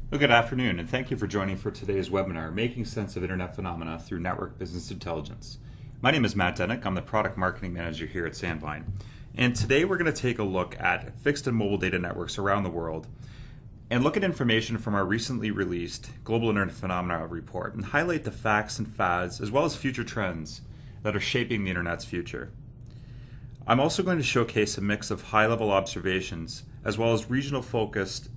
Well, good afternoon, and thank you for joining for today's webinar, Making Sense of Internet Phenomena Through Network Business Intelligence. My name is Matt Denick. I'm the Product Marketing Manager here at Sandvine. And today we're going to take a look at fixed and mobile data networks around the world and look at information from our recently released Global Internet Phenomena report and highlight the facts and fads as well as future trends that are shaping the Internet's future. I'm also going to showcase a mix of high-level observations as well as regional-focused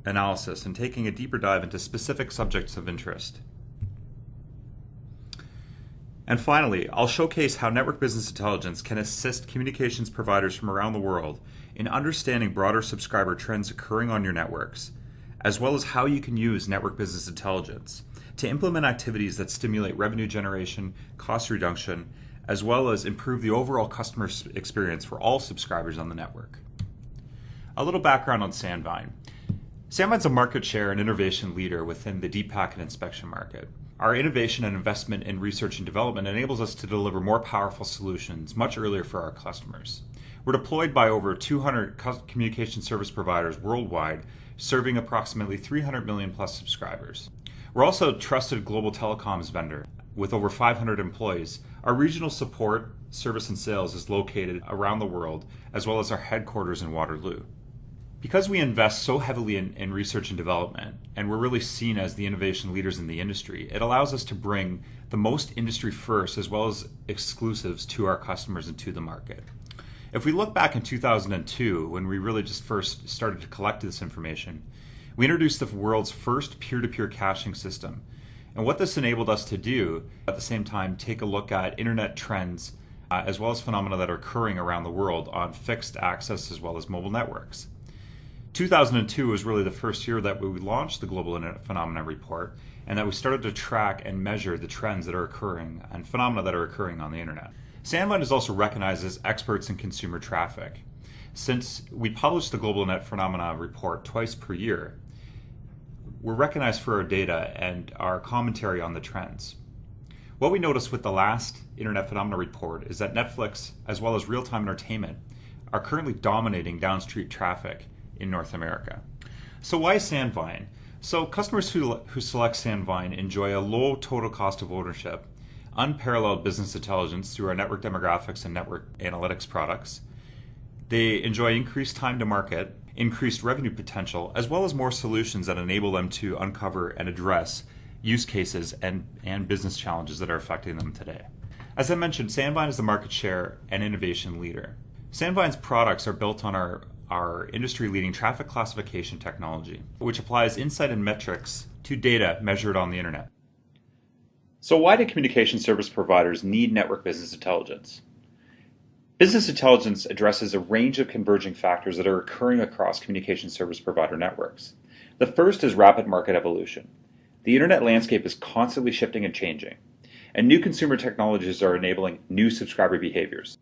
analysis and taking a deeper dive into specific subjects of interest. And finally, I'll showcase how network business intelligence can assist communications providers from around the world in understanding broader subscriber trends occurring on your networks, as well as how you can use network business intelligence to implement activities that stimulate revenue generation, cost reduction, as well as improve the overall customer experience for all subscribers on the network. A little background on Sandvine. Sandvine's a market share and innovation leader within the deep packet inspection market. Our innovation and investment in research and development enables us to deliver more powerful solutions much earlier for our customers. We're deployed by over 200 communication service providers worldwide, serving approximately 300 million plus subscribers. We're also a trusted global telecoms vendor with over 500 employees. Our regional support, service, and sales is located around the world, as well as our headquarters in Waterloo. Because we invest so heavily in research and development, and we're really seen as the innovation leaders in the industry, it allows us to bring the most industry first as well as exclusives to our customers and to the market. If we look back in 2002, when we really just first started to collect this information, we introduced the world's first peer-to-peer caching system. And what this enabled us to do, at the same time, take a look at internet trends as well as phenomena that are occurring around the world on fixed access as well as mobile networks. 2002 was really the first year that we launched the Global Internet Phenomena Report and that we started to track and measure the trends that are occurring and phenomena that are occurring on the internet. Sandvine is also recognized as experts in consumer traffic. Since we publish the Global Internet Phenomena Report twice per year, we're recognized for our data and our commentary on the trends. What we noticed with the last Internet Phenomena Report is that Netflix, as well as real-time entertainment, are currently dominating downstream traffic in North America. So why Sandvine? So customers who select Sandvine enjoy a low total cost of ownership, unparalleled business intelligence through our network demographics and network analytics products. They enjoy increased time to market, increased revenue potential, as well as more solutions that enable them to uncover and address use cases and business challenges that are affecting them today. As I mentioned, Sandvine is the market share and innovation leader. Sandvine's products are built on our industry-leading traffic classification technology, which applies insight and metrics to data measured on the internet. So why do communication service providers need network business intelligence? Business intelligence addresses a range of converging factors that are occurring across communication service provider networks. The first is rapid market evolution. The internet landscape is constantly shifting and changing, and new consumer technologies are enabling new subscriber behaviors.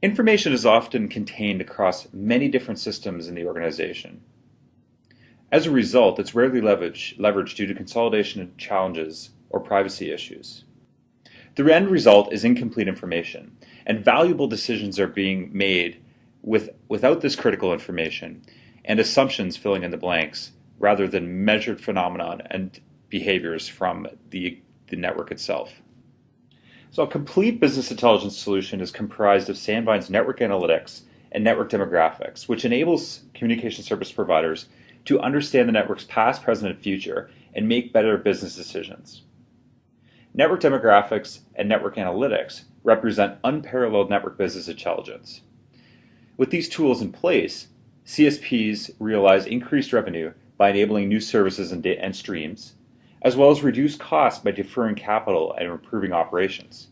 Information is often contained across many different systems in the organization. As a result, it's rarely leveraged due to consolidation challenges or privacy issues. The end result is incomplete information, and valuable decisions are being made without this critical information and assumptions filling in the blanks rather than measured phenomena and behaviors from the network itself. So a complete business intelligence solution is comprised of Sandvine's network analytics and network demographics, which enables communication service providers to understand the network's past, present, and future and make better business decisions. Network demographics and network analytics represent unparalleled network business intelligence. With these tools in place, CSPs realize increased revenue by enabling new services and streams, as well as reduce costs by deferring capital and improving operations.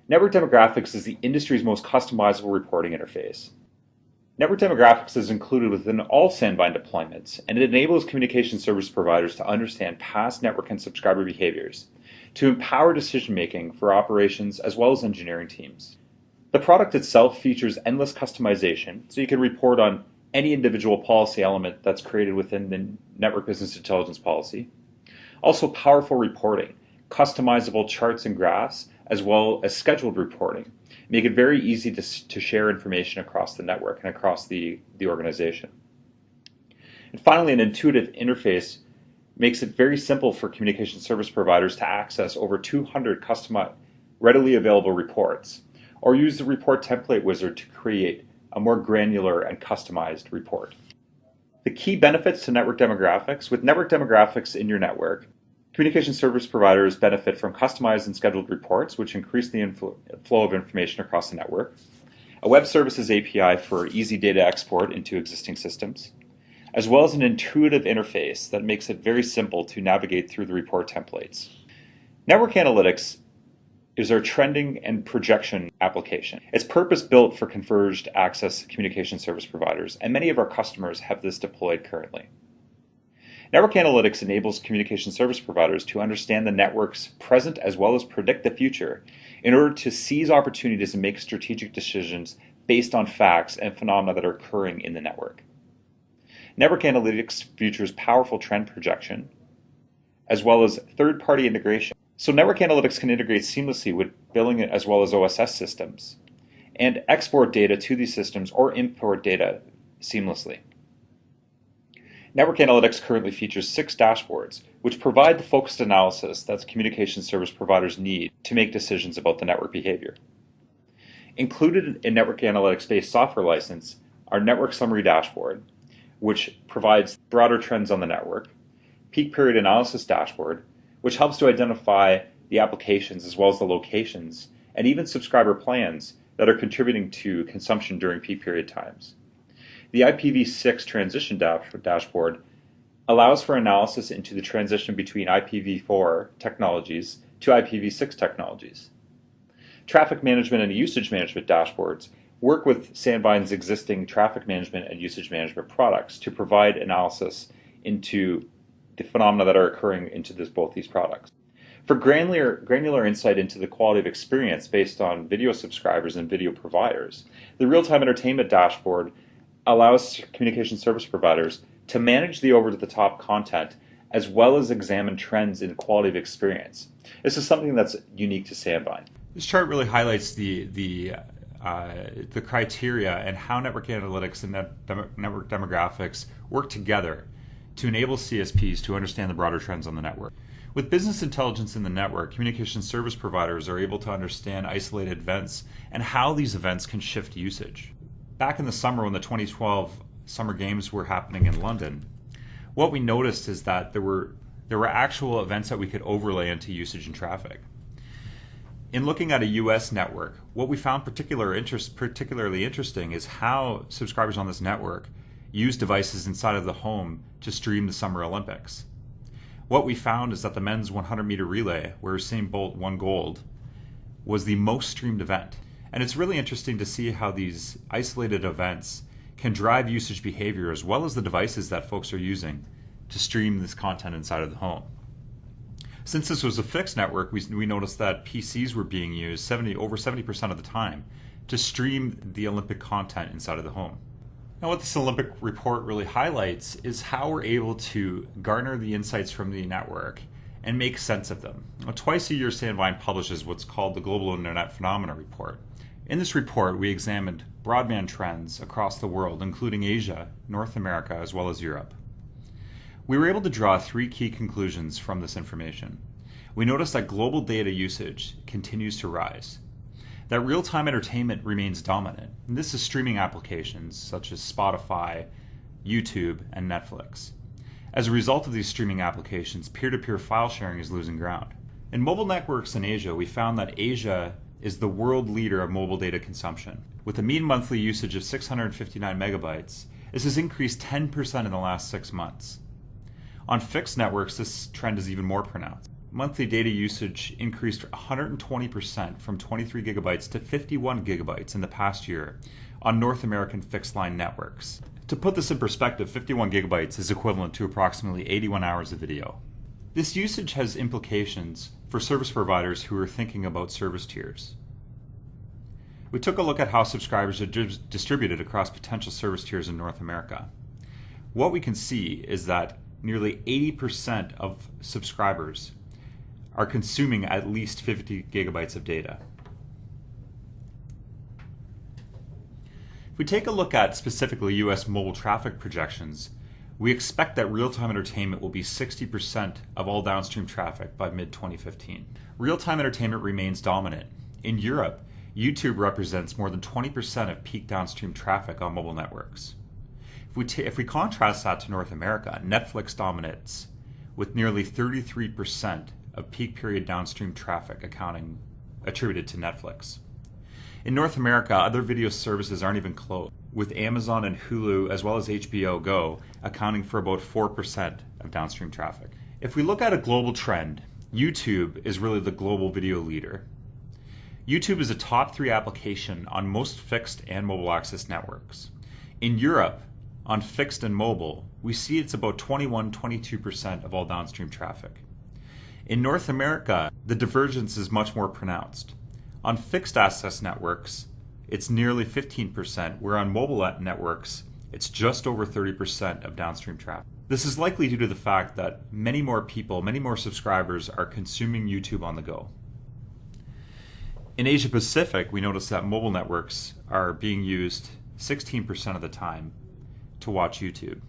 Network demographics is the industry's most customizable reporting interface. Network demographics is included within all Sandvine deployments, and it enables communication service providers to understand past network and subscriber behaviors, to empower decision-making for operations as well as engineering teams. The product itself features endless customization, so you can report on any individual policy element that's created within the network business intelligence policy. Also powerful reporting, customizable charts and graphs, as well as scheduled reporting. Make it very easy to share information across the network and across the organization. And finally, an intuitive interface makes it very simple for communication service providers to access over 200 customized, readily available reports, or use the report template wizard to create a more granular and customized report. The key benefits to network demographics: with network demographics in your network, communication service providers benefit from customized and scheduled reports, which increase the flow of information across the network, a web services API for easy data export into existing systems, as well as an intuitive interface that makes it very simple to navigate through the report templates. Network analytics is our trending and projection application. It's purpose-built for Converged-Access communication service providers, and many of our customers have this deployed currently. Network analytics enables communication service providers to understand the network's present as well as predict the future in order to seize opportunities and make strategic decisions based on facts and phenomena that are occurring in the network. Network analytics features powerful trend projection, as well as third-party integration. So network analytics can integrate seamlessly with billing as well as OSS systems, and export data to these systems or import data seamlessly. Network analytics currently features 6 dashboards, which provide the focused analysis that communication service providers need to make decisions about the network behavior. Included in network analytics-based software license are Network Summary Dashboard, which provides broader trends on the network, Peak Period Analysis Dashboard, which helps to identify the applications as well as the locations, and even subscriber plans that are contributing to consumption during peak period times. The IPv6 transition dashboard allows for analysis into the transition between IPv4 technologies to IPv6 technologies. Traffic management and usage management dashboards work with Sandvine's existing traffic management and usage management products to provide analysis into the phenomena that are occurring into both these products. For granular insight into the quality of experience based on video subscribers and video providers, the real-time entertainment dashboard allows communication service providers to manage the over-the-top content as well as examine trends in quality of experience. This is something that's unique to Sandvine. This chart really highlights the criteria and how network analytics and network demographics work together to enable CSPs to understand the broader trends on the network. With business intelligence in the network, communication service providers are able to understand isolated events and how these events can shift usage. Back in the summer when the 2012 Summer Games were happening in London, what we noticed is that there were actual events that we could overlay into usage and traffic. In looking at a US network, what we found particularly interesting is how subscribers on this network use devices inside of the home to stream the Summer Olympics. What we found is that the men's 100-meter relay, where Usain Bolt won gold, was the most streamed event. And it's really interesting to see how these isolated events can drive usage behavior as well as the devices that folks are using to stream this content inside of the home. Since this was a fixed network, we noticed that PCs were being used over 70% of the time to stream the Olympic content inside of the home. Now, what this Olympic report really highlights is how we're able to garner the insights from the network and make sense of them. Now, twice a year, Sandvine publishes what's called the Global Internet Phenomena Report. In this report, we examined broadband trends across the world, including Asia, North America, as well as Europe. We were able to draw 3 key conclusions from this information. We noticed that global data usage continues to rise, that real-time entertainment remains dominant, and this is streaming applications such as Spotify, YouTube, and Netflix. As a result of these streaming applications, peer-to-peer file sharing is losing ground. In mobile networks in Asia, we found that Asia is the world leader of mobile data consumption. With a mean monthly usage of 659 megabytes, this has increased 10% in the last 6 months. On fixed networks, this trend is even more pronounced. Monthly data usage increased 120% from 23 gigabytes to 51 gigabytes in the past year on North American fixed line networks. To put this in perspective, 51 gigabytes is equivalent to approximately 81 hours of video. This usage has implications for service providers who are thinking about service tiers. We took a look at how subscribers are distributed across potential service tiers in North America. What we can see is that nearly 80% of subscribers are consuming at least 50 gigabytes of data. If we take a look at specifically US mobile traffic projections, We expect that real-time entertainment will be 60% of all downstream traffic by mid-2015. Real-time entertainment remains dominant. In Europe, YouTube represents more than 20% of peak downstream traffic on mobile networks. If we contrast that to North America, Netflix dominates with nearly 33% of peak period downstream traffic attributed to Netflix. In North America, other video services aren't even close, with Amazon and Hulu as well as HBO Go accounting for about 4% of downstream traffic. If we look at a global trend, YouTube is really the global video leader. YouTube is a top 3 application on most fixed and mobile access networks. In Europe, on fixed and mobile, we see it's about 21-22% of all downstream traffic. In North America, the divergence is much more pronounced. On fixed access networks, it's nearly 15%, where on mobile networks, it's just over 30% of downstream traffic. This is likely due to the fact that many more subscribers are consuming YouTube on the go. In Asia Pacific, we notice that mobile networks are being used 16% of the time to watch YouTube.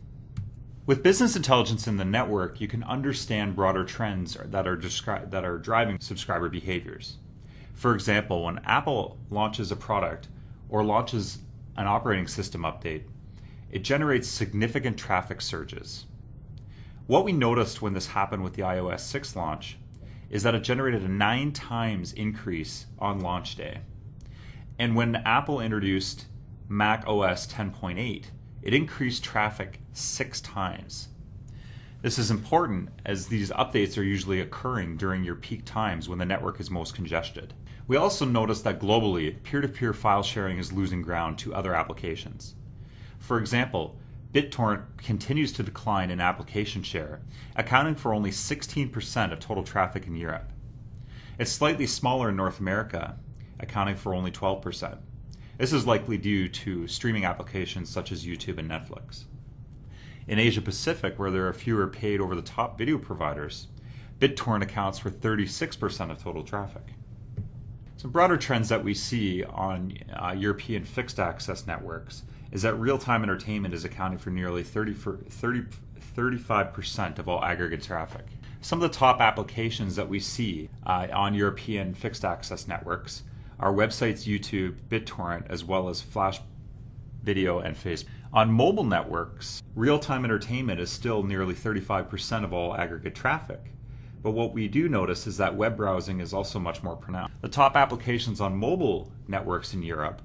With business intelligence in the network, you can understand broader trends that are driving subscriber behaviors. For example, when Apple launches a product or launches an operating system update, it generates significant traffic surges. What we noticed when this happened with the iOS 6 launch is that it generated a 9 times increase on launch day. And when Apple introduced Mac OS 10.8, it increased traffic 6 times. This is important as these updates are usually occurring during your peak times when the network is most congested. We also noticed that globally, peer-to-peer file sharing is losing ground to other applications. For example, BitTorrent continues to decline in application share, accounting for only 16% of total traffic in Europe. It's slightly smaller in North America, accounting for only 12%. This is likely due to streaming applications such as YouTube and Netflix. In Asia Pacific, where there are fewer paid over-the-top video providers, BitTorrent accounts for 36% of total traffic. Some broader trends that we see on European fixed access networks is that real-time entertainment is accounting for nearly 35% of all aggregate traffic. Some of the top applications that we see on European fixed access networks are websites, YouTube, BitTorrent, as well as Flash Video and Facebook. On mobile networks, real-time entertainment is still nearly 35% of all aggregate traffic. But what we do notice is that web browsing is also much more pronounced. The top applications on mobile networks in Europe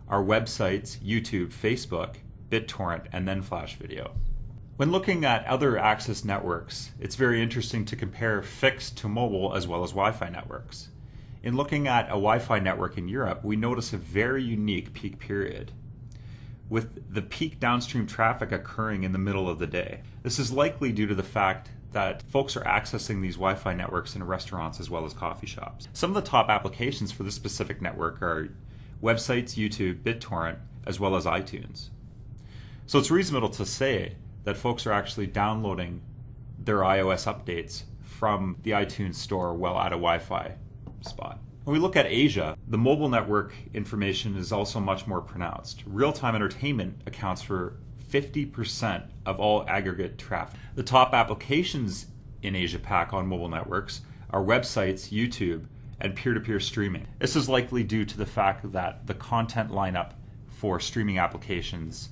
are websites, YouTube, Facebook, BitTorrent, and then Flash Video. When looking at other access networks, it's very interesting to compare fixed to mobile as well as Wi-Fi networks. In looking at a Wi-Fi network in Europe, we notice a very unique peak period, with the peak downstream traffic occurring in the middle of the day. This is likely due to the fact that folks are accessing these Wi-Fi networks in restaurants as well as coffee shops. Some of the top applications for this specific network are websites, YouTube, BitTorrent, as well as iTunes. So it's reasonable to say that folks are actually downloading their iOS updates from the iTunes store while at a Wi-Fi spot. When we look at Asia, the mobile network information is also much more pronounced. Real-time entertainment accounts for 50% of all aggregate traffic. The top applications in Asia Pac on mobile networks are websites, YouTube, and peer-to-peer streaming. This is likely due to the fact that the content lineup for streaming applications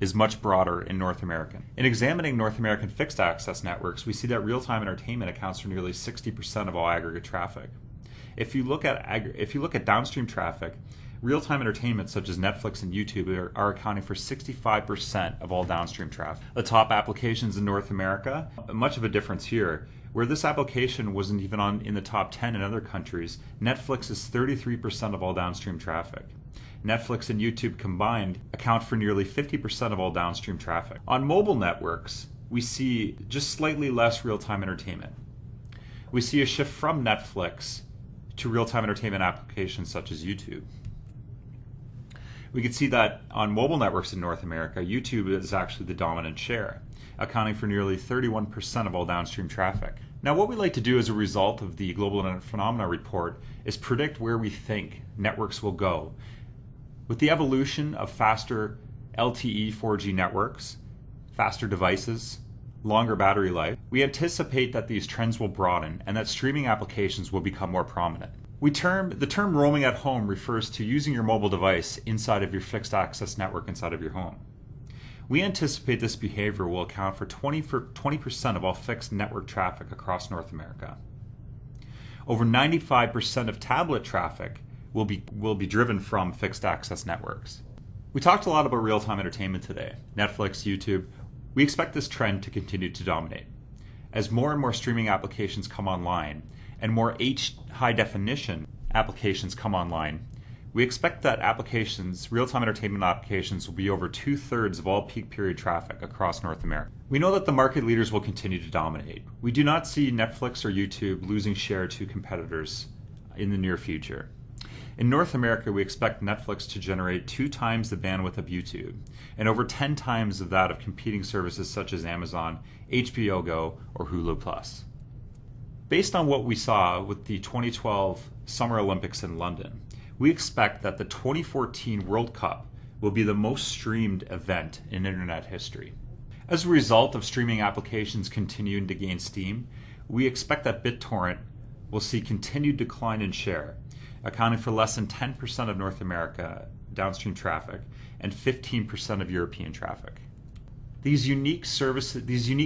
is much broader in North American. In examining North American fixed access networks, we see that real-time entertainment accounts for nearly 60% of all aggregate traffic. If you look at downstream traffic, real-time entertainment such as Netflix and YouTube are accounting for 65% of all downstream traffic. The top applications in North America, much of a difference here. Where this application wasn't even in the top 10 in other countries, Netflix is 33% of all downstream traffic. Netflix and YouTube combined account for nearly 50% of all downstream traffic. On mobile networks, we see just slightly less real-time entertainment. We see a shift from Netflix to real-time entertainment applications such as YouTube. We can see that on mobile networks in North America, YouTube is actually the dominant share, accounting for nearly 31% of all downstream traffic. Now, what we like to do as a result of the Global Internet Phenomena report is predict where we think networks will go. With the evolution of faster LTE 4G networks faster devices, longer battery life, we anticipate that these trends will broaden and that streaming applications will become more prominent. The term roaming at home refers to using your mobile device inside of your fixed access network inside of your home. We anticipate this behavior will account for 20% of all fixed network traffic across North America. Over 95% of tablet traffic will be driven from fixed access networks. We talked a lot about real-time entertainment today, Netflix, YouTube. We expect this trend to continue to dominate. As more and more streaming applications come online and more high definition applications come online, we expect that real-time entertainment applications will be over 2/3 of all peak period traffic across North America. We know that the market leaders will continue to dominate. We do not see Netflix or YouTube losing share to competitors in the near future. In North America, we expect Netflix to generate 2 times the bandwidth of YouTube and over 10 times of that of competing services such as Amazon, HBO Go, or Hulu Plus. Based on what we saw with the 2012 Summer Olympics in London, we expect that the 2014 World Cup will be the most streamed event in internet history. As a result of streaming applications continuing to gain steam, we expect that BitTorrent will see continued decline in share, accounting for less than 10% of North America downstream traffic and 15% of European traffic. These unique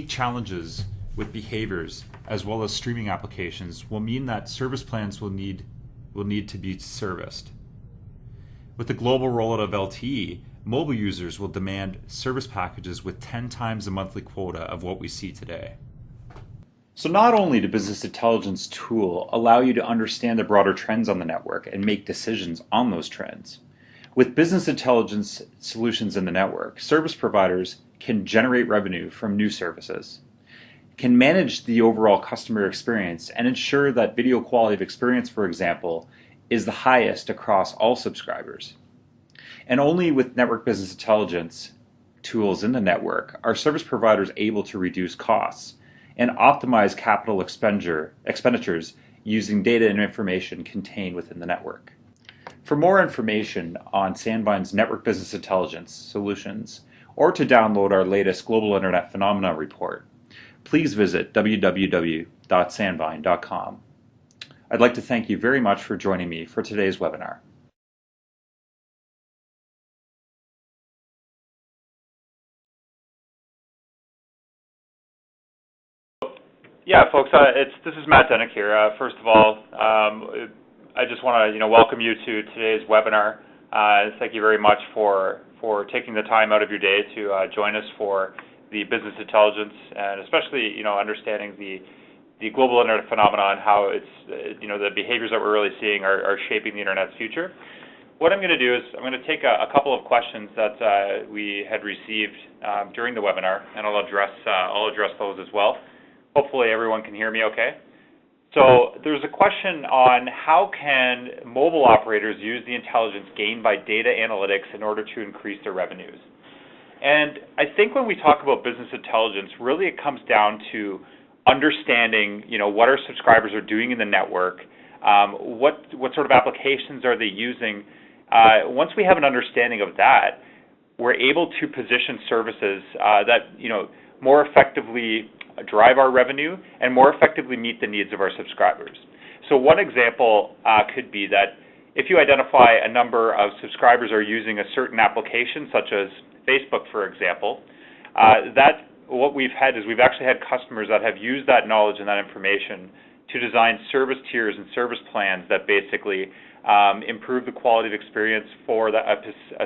challenges with behaviors as well as streaming applications will mean that service plans will need to be serviced. With the global rollout of LTE, mobile users will demand service packages with 10 times the monthly quota of what we see today. So not only do business intelligence tools allow you to understand the broader trends on the network and make decisions on those trends, with business intelligence solutions in the network, service providers can generate revenue from new services, can manage the overall customer experience and ensure that video quality of experience, for example, is the highest across all subscribers. And only with network business intelligence tools in the network are service providers able to reduce costs and optimize capital expenditures using data and information contained within the network. For more information on Sandvine's network business intelligence solutions, or to download our latest Global Internet Phenomena report, please visit www.sandvine.com. I'd like to thank you very much for joining me for today's webinar. Yeah, folks, this is Matt Denick here. First of all, I just want to welcome you to today's webinar. Thank you very much for taking the time out of your day to join us for the business intelligence and especially understanding the global internet phenomenon, how it's the behaviors that we're really seeing are shaping the internet's future. What I'm going to do is I'm going to take a couple of questions that we had received during the webinar, and I'll address those as well. Hopefully everyone can hear me okay. So there's a question on how can mobile operators use the intelligence gained by data analytics in order to increase their revenues. And I think when we talk about business intelligence, really it comes down to understanding what our subscribers are doing in the network, what sort of applications are they using. Once we have an understanding of that, we're able to position services that more effectively drive our revenue and more effectively meet the needs of our subscribers. So one example could be that if you identify a number of subscribers are using a certain application, such as Facebook, for example, what we've had is we've actually had customers that have used that knowledge and that information to design service tiers and service plans that basically improve the quality of experience for a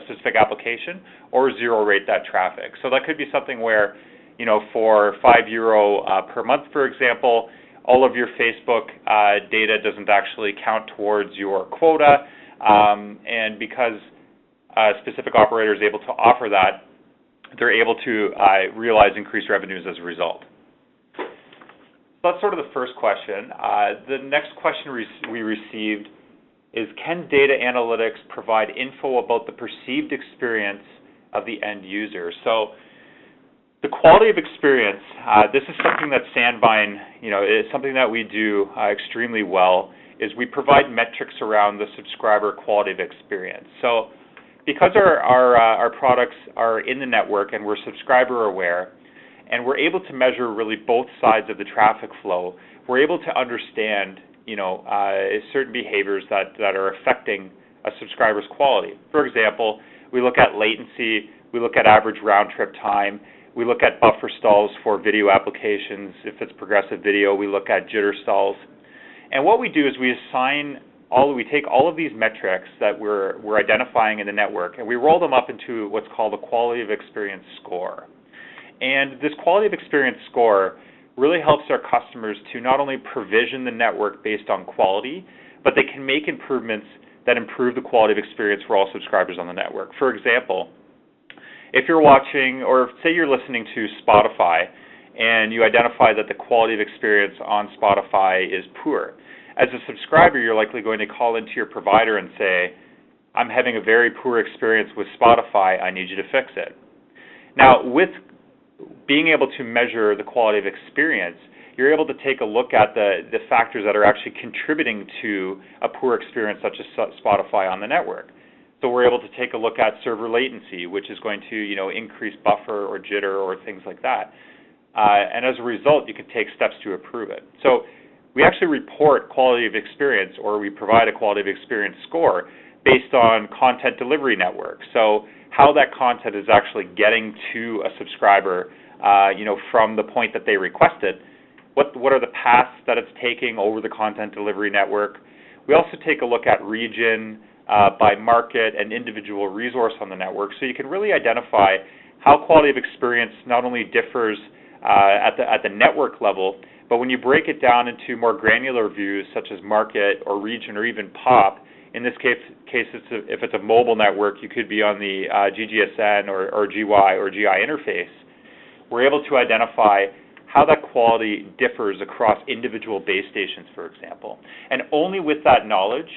specific application or zero rate that traffic. So that could be something where for €5 per month, for example, all of your Facebook data doesn't actually count towards your quota, and because a specific operator is able to offer that, they're able to realize increased revenues as a result. So that's sort of the first question. The next question we received is, can data analytics provide info about the perceived experience of the end user? So the quality of experience, this is something that Sandvine, is something that we do extremely well, is we provide metrics around the subscriber quality of experience. So because our products are in the network and we're subscriber aware, and we're able to measure really both sides of the traffic flow, we're able to understand, certain behaviors that are affecting a subscriber's quality. For example, we look at latency, we look at average round trip time, we look at buffer stalls for video applications. If it's progressive video, we look at jitter stalls. And what we do is we take all of these metrics that we're identifying in the network, and we roll them up into what's called a quality of experience score. And this quality of experience score really helps our customers to not only provision the network based on quality, but they can make improvements that improve the quality of experience for all subscribers on the network. For example, if you're watching, or say you're listening to Spotify, and you identify that the quality of experience on Spotify is poor, as a subscriber, you're likely going to call into your provider and say, I'm having a very poor experience with Spotify, I need you to fix it. Now, with being able to measure the quality of experience, you're able to take a look at the factors that are actually contributing to a poor experience such as Spotify on the network. So we're able to take a look at server latency, which is going to increase buffer or jitter or things like that. And as a result, you can take steps to improve it. So we actually report quality of experience, or we provide a quality of experience score based on content delivery network. So how that content is actually getting to a subscriber, from the point that they request it. What are the paths that it's taking over the content delivery network? We also take a look at region, by market, and individual resource on the network, so you can really identify how quality of experience not only differs at the network level, but when you break it down into more granular views such as market or region or even POP. In this case, if it's a mobile network, you could be on the GGSN or GY or GI interface. We're able to identify how that quality differs across individual base stations, for example. And only with that knowledge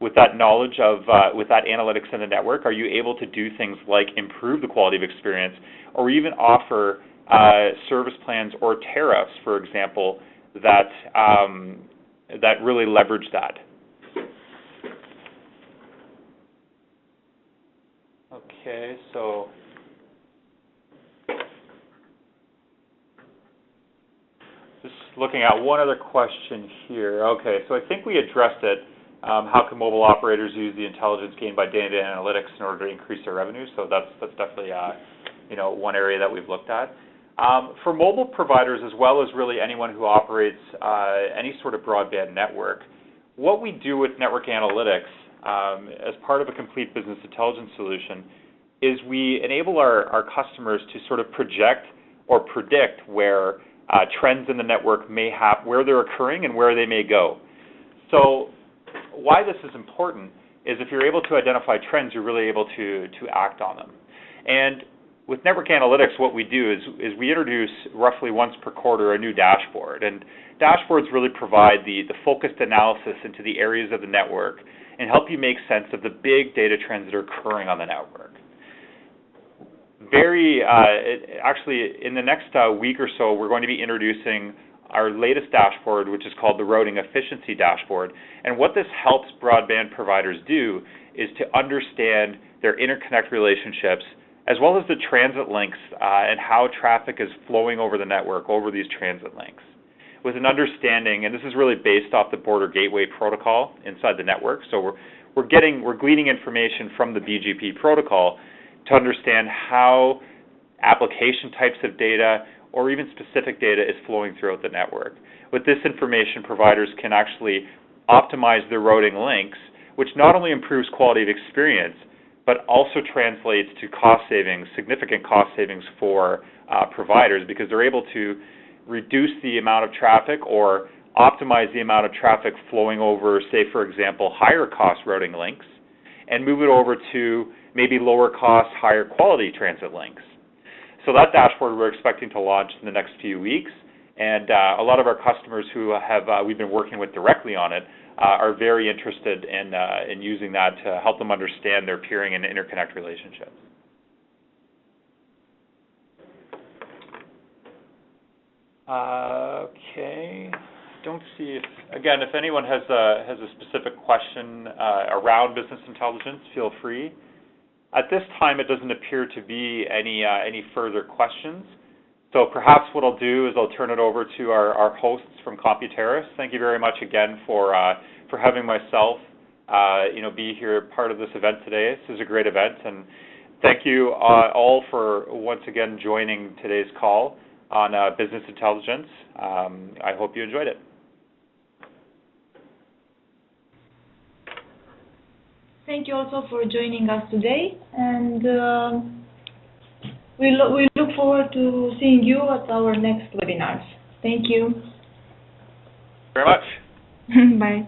of with that analytics in the network, are you able to do things like improve the quality of experience, or even offer service plans or tariffs, for example, that really leverage that. Okay, so just looking at one other question here. Okay, so I think we addressed it. How can mobile operators use the intelligence gained by data analytics in order to increase their revenue? So that's definitely one area that we've looked at. For mobile providers, as well as really anyone who operates any sort of broadband network, what we do with network analytics as part of a complete business intelligence solution is we enable our customers to sort of project or predict where trends in the network may have, where they're occurring and where they may go. So why this is important is if you're able to identify trends, you're really able to act on them. And with network analytics, what we do is we introduce roughly once per quarter a new dashboard. And dashboards really provide the focused analysis into the areas of the network and help you make sense of the big data trends that are occurring on the network. Actually, in the next week or so, we're going to be introducing our latest dashboard, which is called the Routing Efficiency Dashboard. And what this helps broadband providers do is to understand their interconnect relationships, as well as the transit links and how traffic is flowing over the network, over these transit links. With an understanding, and this is really based off the Border Gateway Protocol inside the network, so we're gleaning information from the BGP protocol to understand how application types of data or even specific data is flowing throughout the network. With this information, providers can actually optimize their routing links, which not only improves quality of experience, but also translates to cost savings, significant cost savings for providers, because they're able to reduce the amount of traffic or optimize the amount of traffic flowing over, say, for example, higher cost routing links, and move it over to maybe lower cost, higher quality transit links. So that dashboard we're expecting to launch in the next few weeks, and a lot of our customers who we've been working with directly on it are very interested in using that to help them understand their peering and interconnect relationships. Okay, don't see if anyone has a specific question around business intelligence, feel free. At this time, it doesn't appear to be any further questions. So perhaps what I'll do is I'll turn it over to our hosts from Computaris. Thank you very much again for having myself, be here part of this event today. This is a great event, and thank you all for once again joining today's call on business intelligence. I hope you enjoyed it. Thank you also for joining us today, and we look forward to seeing you at our next webinars. Thank you. Very much. Bye.